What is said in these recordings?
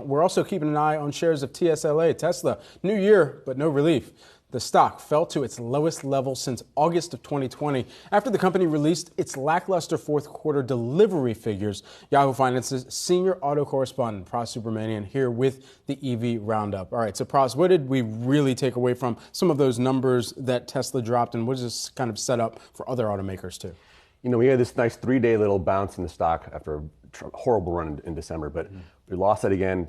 we're also keeping an eye on shares of TSLA, Tesla. New year, but no relief. The stock fell to its lowest level since August of 2020 after the company released its lackluster fourth quarter delivery figures. Yahoo Finance's senior auto correspondent, Pras Subramanian, here with the EV Roundup. All right, so Pras, what did we really take away from some of those numbers that Tesla dropped, and what does this kind of set up for other automakers too? You know, we had this nice 3-day little bounce in the stock after a horrible run in December, but we lost that again.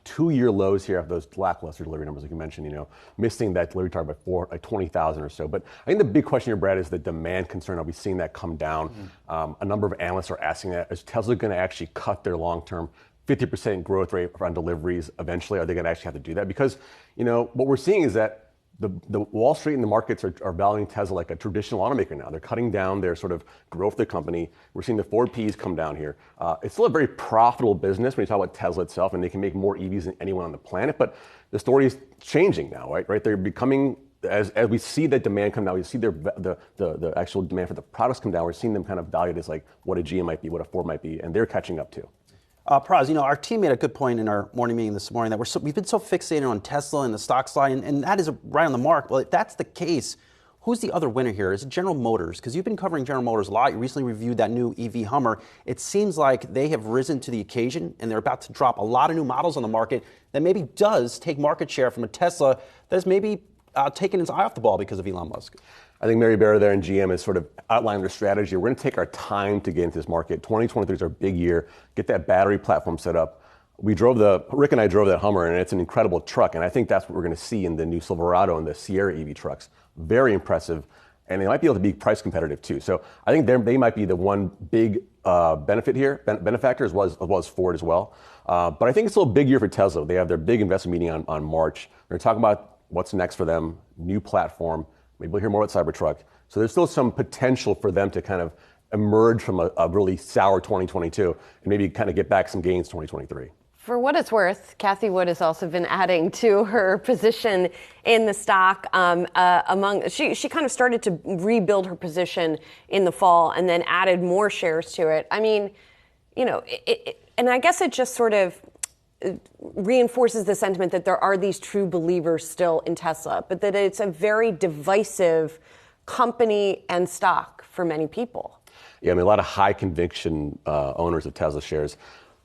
Two-year lows here after those lackluster delivery numbers, like you mentioned, missing that delivery target by 20,000 or so. But I think the big question here, Brad, is the demand concern. Are we seeing that come down? A number of analysts are asking that. Is Tesla going to actually cut their long-term 50% growth rate on deliveries eventually? Are they going to actually have to do that? Because, what we're seeing is that the Wall Street and the markets are valuing Tesla like a traditional automaker now. They're cutting down their sort of growth of the company. We're seeing the forward Ps come down here. It's still a very profitable business when you talk about Tesla itself, and they can make more EVs than anyone on the planet. But the story is changing now, right? They're becoming, as we see that demand come down, we see the actual demand for the products come down. We're seeing them kind of valued as like what a GM might be, what a Ford might be, and they're catching up too. Pras, our team made a good point in our morning meeting this morning that we've been so fixated on Tesla and the stock slide, and that is right on the mark. Well, if that's the case, who's the other winner here? Is it General Motors? Because you've been covering General Motors a lot. You recently reviewed that new EV Hummer. It seems like they have risen to the occasion, and they're about to drop a lot of new models on the market that maybe does take market share from a Tesla that has maybe taken its eye off the ball because of Elon Musk. I think Mary Barra there and GM has sort of outlined their strategy. We're going to take our time to get into this market. 2023 is our big year. Get that battery platform set up. Rick and I drove that Hummer, and it's an incredible truck. And I think that's what we're going to see in the new Silverado and the Sierra EV trucks. Very impressive. And they might be able to be price competitive too. So I think they might be the one big benefit here, benefactor, as well as Ford as well. But I think it's still a big year for Tesla. They have their big investment meeting on March. We're going to talk about what's next for them, new platform. Maybe we'll hear more about Cybertruck. So there's still some potential for them to kind of emerge from a really sour 2022 and maybe kind of get back some gains 2023. For what it's worth, Cathie Wood has also been adding to her position in the stock. She kind of started to rebuild her position in the fall and then added more shares to it. I mean, and I guess it just sort of reinforces the sentiment that there are these true believers still in Tesla, but that it's a very divisive company and stock for many people. Yeah, I mean, a lot of high conviction owners of Tesla shares,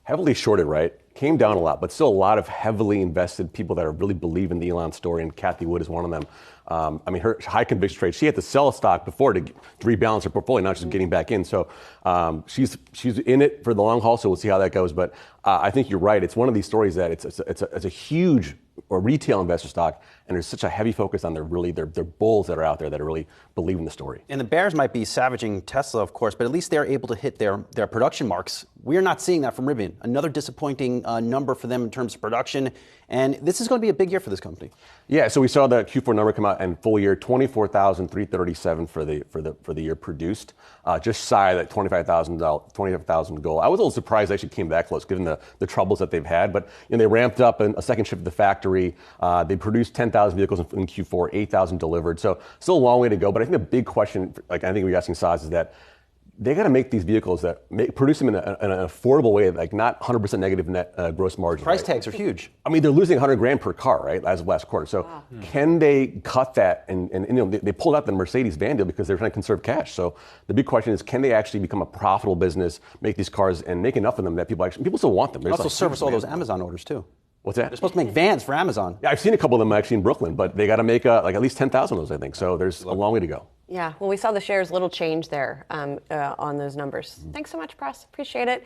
heavily shorted, right? Came down a lot, but still a lot of heavily invested people that are really believe in the Elon story, and Cathie Wood is one of them. Her high conviction trade, she had to sell a stock before to rebalance her portfolio, not just getting back in. So she's in it for the long haul, so we'll see how that goes. But I think you're right. It's one of these stories that it's a huge retail investor stock, and there's such a heavy focus on their bulls that are out there that really believe in the story. And the bears might be savaging Tesla, of course, but at least they're able to hit their production marks. We're not seeing that from Rivian. Another disappointing number for them in terms of production. And this is going to be a big year for this company. Yeah, so we saw the Q4 number come out, and full year 24,337 for the year produced, just shy of that 25,000 goal. I was a little surprised they actually came that close, given the troubles that they've had. But they ramped up a second shift at the factory. They produced 10,000 vehicles in Q4, 8,000 delivered. So still a long way to go. But I think the big question, like I think we're asking Saz, is that they got to make these vehicles produce them in an affordable way, like not 100% negative net gross margin. Price tags are huge. I mean, they're losing $100,000 per car, right, as of last quarter. So can they cut that? And they pulled out the Mercedes van deal because they're trying to conserve cash. So the big question is, can they actually become a profitable business, make these cars, and make enough of them that people still want them? There's also service all those Amazon orders too. What's that? They're supposed to make vans for Amazon. Yeah, I've seen a couple of them actually in Brooklyn, but they got to make like at least 10,000 of those, I think. So there's a long way to go. Yeah, well, we saw the shares little change there on those numbers. Thanks so much, Pras. Appreciate it.